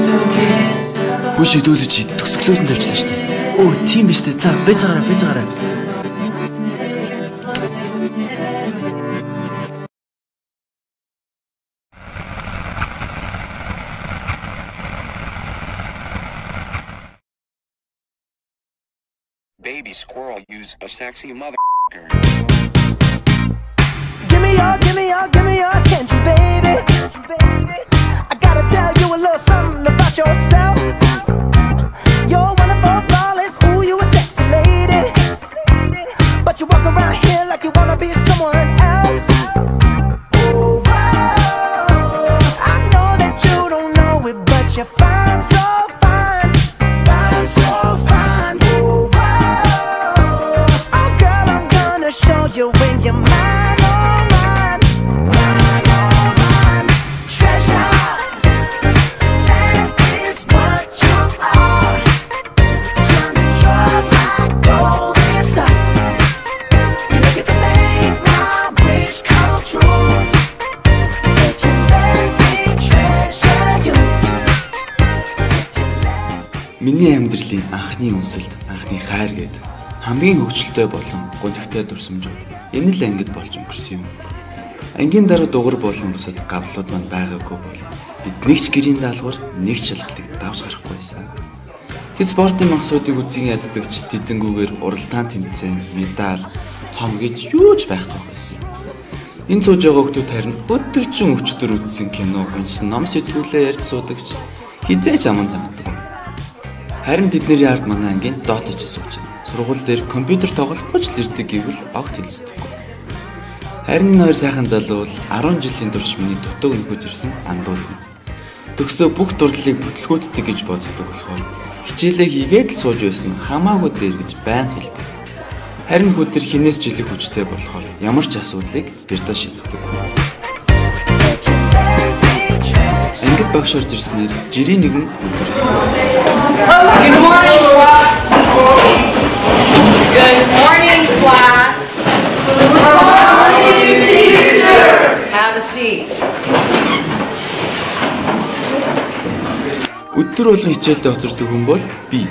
Хүн шийдүүлж төгсгөлөөс нь тавьчлаа шүү дээ. Оо, тийм биз дээ. За, байж байгаарай. Baby squirrel use a sexy mother. Give me your attention, baby. I gotta tell you a little something about yourself. You're wonderful, flawless, ooh, you a sexy lady. But you walk around here like you wanna be someone else. Ooh, whoa. I know that you don't know it, but you're fine, so fine. Fine, so fine. Ooh, whoa. Oh, girl, I'm gonna show you when you're mine. Миний амьдралын анхны үнсэлд анхны хайр гээд хамгийн хөвгчлөлтэй болон гонхтой дурсамжууд энэ л ангид болж өнгөрсөн юм. Ангийн дараа дугар болон бусад гавлууд манд байгаагүй бол бид нэг ч гэрийн даалгавар нэг ч шалгалтыг давж гарахгүй байсан. Тэд спортын мансуудыг үзэн яддагч тэдэнгүүгээр уралдаан тэмцээн, медаль, цом гэж юу ч байхгүй байсан. Энэ сууж байгаа хүмүүс харин өдөржин өчтөр үзсэн кино, уншсан ном сэтгүүлээ ярьж суудагч хизээч аман замдаг. Харин тэдний ард манай ангийн доотож сууж байна. Сургууль дээр компьютер тоглохгүй ч л ирдэг гэвэл огт хэлцдэггүй. Харин энэ хоёр сайхан залуу бол 10 жилийн турш миний дутуу нөхөж ирсэн андууд юм. Төгсөө бүх дурлалыг бүтлгүүддэг гэж боддог болохоор хичээлээ хийгээд л сууж байсан хамаагүй дээр гэж байн хэлдэг. Харин хөдөр хинээс жилиг хүчтэй болохоор ямар ч асуудлыг бэрдэ шийддэг. Ангид багш орж ирснээр жирийн нэгэн өдөр эхэлсэн. Good morning, class. Good morning, class. Good morning, teacher. Have a seat. Өдөр болгон хичээлдээ хоцордог хүн бол би.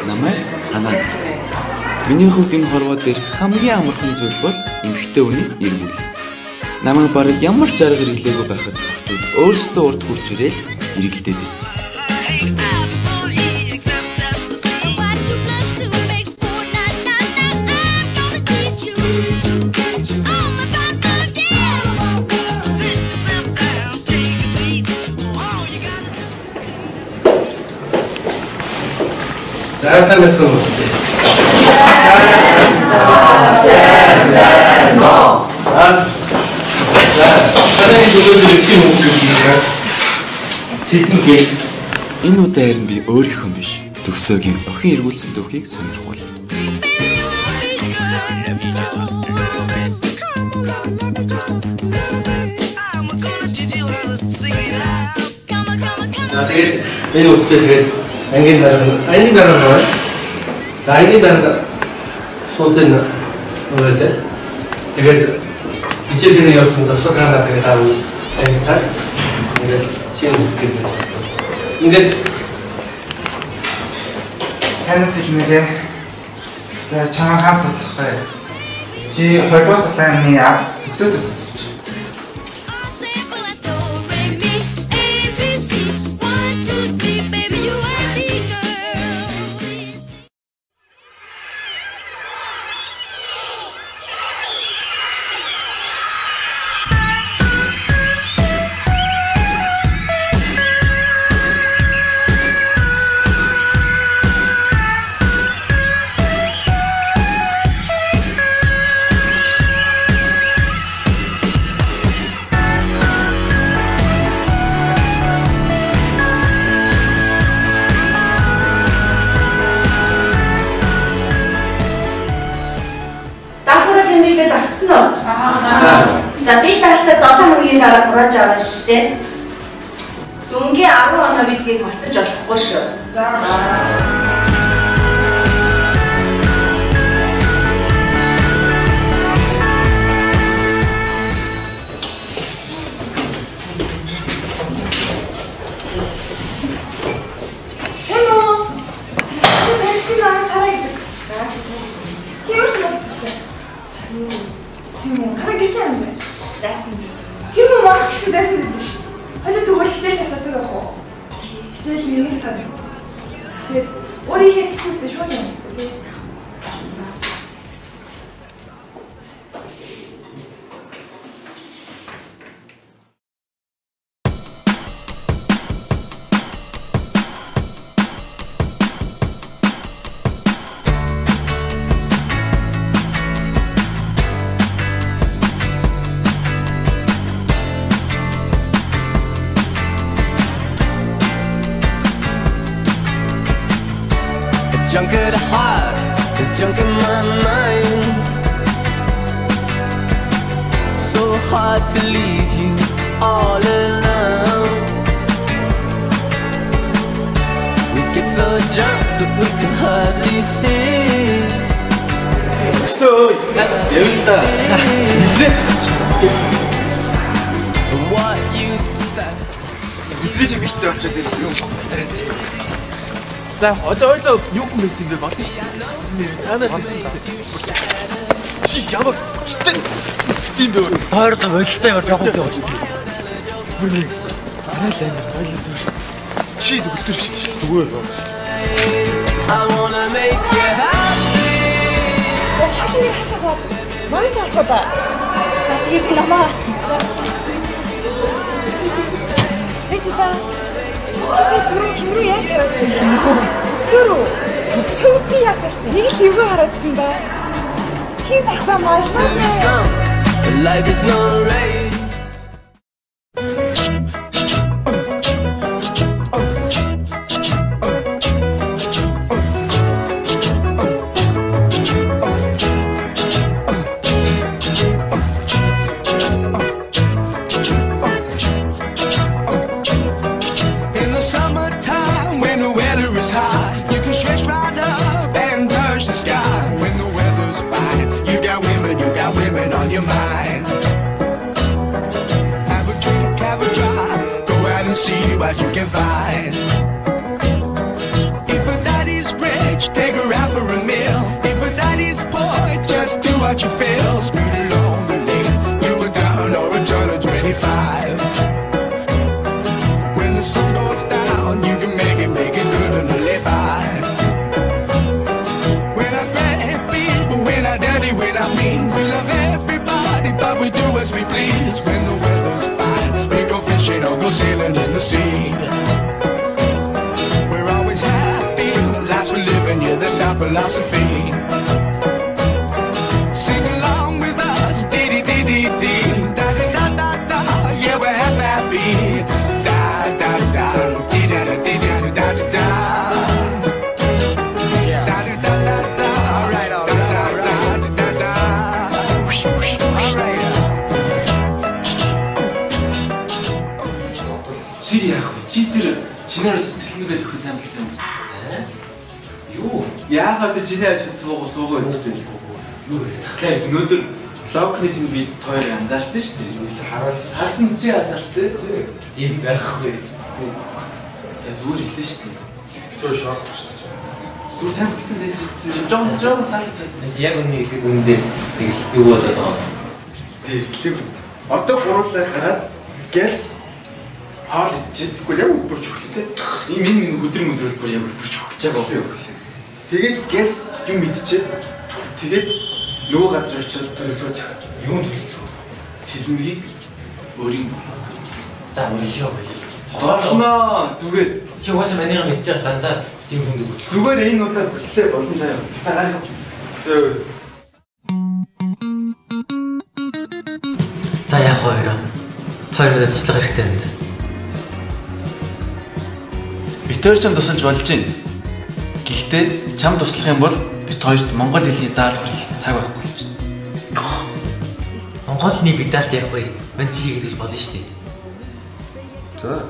Намайг Ганаа. Миний хувьд энэ хорвоо дээр хамгийн амархан зүйл бол эмэгтэй хүний эргүүл. Намайг бараг ямар ч арга хэрэглээгүй байхад хүмүүс өөрсдөө урд хурж ирээл эргэлдээд байд. Сайн мэцэн үү? Энэ удаа харин би өөрийнхөө биш, төгсөөгийн охин эргүүлсэн түүхийг сонирхуул. Тэгээд энэ үедээ тэгээд ангийн дараа байна. За ангийн дараа суудын үрээд тэгээд хичээлийн явсан тасгал ханаа тэгээд аав ажилласан. Тэгээд шинэ ингээд санаач хэлмээрээ та чамаа хаас болох бай. Чи 2 дугаар сарын авд төгсөөдөөс асууж. За би тааштай 7 хоногийн дараа хурааж авна шүү дээ. Дөнгөж 10 хоног бидгийг мартаж болохгүй шүү. За. байсан гэдэг шүү. Хоёул тэгвэл хичээл тааш цог явах уу? Хичээл нэгээс тань. Тэгээд өөрийн хэлсэхүйстэй шууд юм байна тий. Junk at heart, there's junk in my mind. So hard to leave you all alone. We get so drunk that we can hardly see. So, явлаа. Нилээд зогсож байгаа. What used to that? Итгэж битээ очоод ирэх юм байна. За одоо ойлоо юу юм байсан бэ болно шүү дээ. Цаанаа байсан та. Чи ямар хүчтэй тийм бэ? Тойроо болтой яваа жоохон яваад шүү дээ. Бүрний арай л ойлоо зүгээр. Чи төгөлдөр шийдэж шүү зүгээр. I wanna make you happy. Хашаа хашаа. Маяс алхаа ба. За тэгээд намаа. Тэчта. Чи сая түрүү хин рүү яаж харагдсан юм? Өксөрөө. Өксөө би яаж харсан? Нэг л юугаа харагдсан ба. Тийм бацаа мaalаа. Life is no race. Your mind. Have a drink, have a drive, go out and see what you can find. If a daddy's rich, take her out for a meal. If a daddy's poor, just do what you feel. Speed along the lane, you go down or a turn of 25. When the sun goes down, you can make it good and live by. When I grab people, when I daddy, when I mean, we love everybody, but we do as we please. When the weather's fine, we go fishing or go sailing in the sea. We're always happy, lives we're living, yeah, that's our philosophy. Sing along with us, dee-dee-dee-dee-dee, da-da-da-da-da, yeah, we're happy, da-da-da, dee-da-da-dee-da-da-da-da. Чинээр цэцлэнгээд өгөх сайн болсон юм. Юу? Яагаад чиний ажил суугаа үзтээ. Юу вэ? Тэгэхээр өнөөдөр локны тийм би хоёр анзаарсан шүү дээ. Харсан чи анзаарсан тий? Ийм байхгүй. За зүгээр хэлээ шүү дээ. Тэр шоолох шүү дээ. Түр сайн болсон дээ чи. Жон салж байгаа. Яг үнэндээ нэг юу болоод байгаа. Тэг. Одоо гурлаа гараад гэлс хаал идчихгүй яг үлбэрч өглөө те. Ийм өдрийн бүр яг үлбэрч өгч байгаа юм. Тэгээд гэлс юм идчихээ. Тэгээд нөгөө газар очиод төлөвлөж юунд төлөвлөө. Цэлмгийг өөрийн болоо. За өөрийнхөө болоо. Хоолноо зүгээр. Чи угаасаа манайга мэдчих дандаа тийм хүнд өгөх. Зүгээр энэ удаа бүтлээ болсон заяа. Цагаан. За яг хоёроо. Тойроо туслах хэрэгтэй юм даа. Битээр чам тусалж болж байна. Гэхдээ чам туслах юм бол бит хоёрт монгол хэлний даалгавар хийх цаг байхгүй болж байна. Монголны бидаалт яг бай. Мань чигийг гэж болно шүү дээ. За.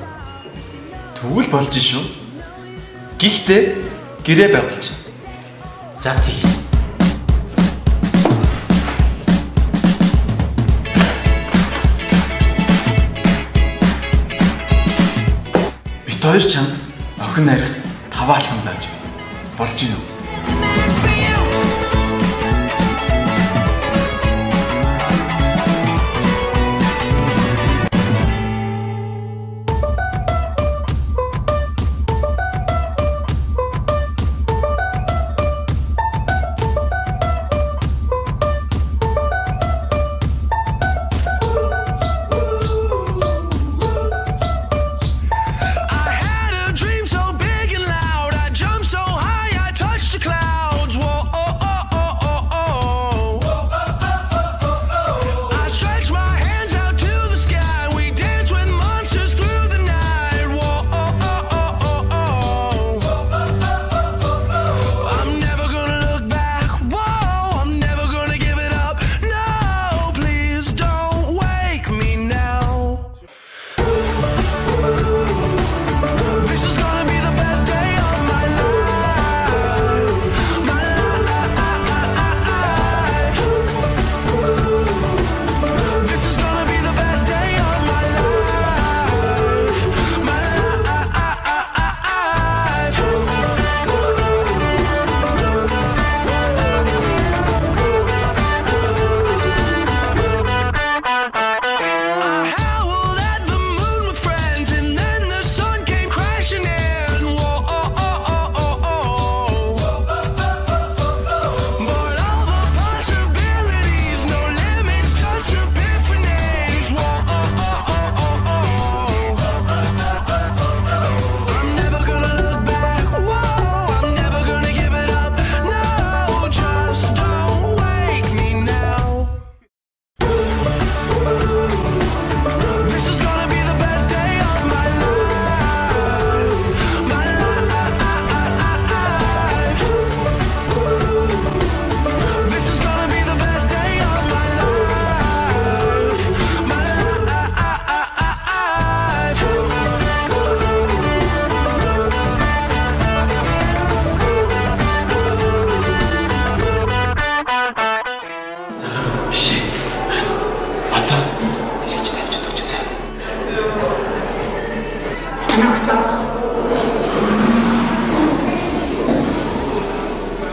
Тэгвэл болж шүү. Гэхдээ гэрээ байгуулж. За тийм. Бит хоёр чам охин нарих таваалхан зааж болж гинөө.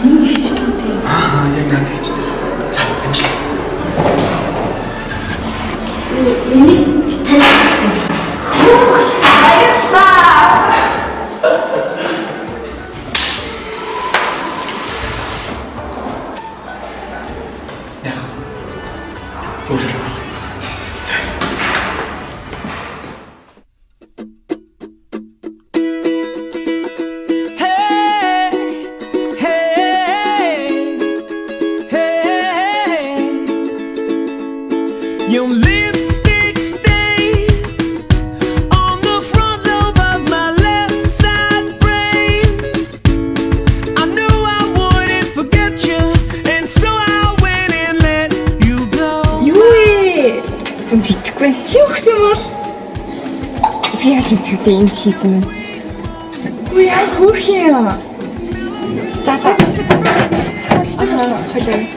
Энэ их ч гэдэг. Яг над хийчтэй. За, амжилт. Энийг таньж өгдөг. Баярлалаа. Яг. Өөрөө. Your lipstick stains on the front lobe of my left side brains. I knew I wouldn't forget you, and so I went and let you go. Юу ээ? Битгэхгүй. Хий өгсөн бол би яаж мэдвүтэй энэ хийсэн юм. Үгүй яа хөөх юм. За. Хоолой.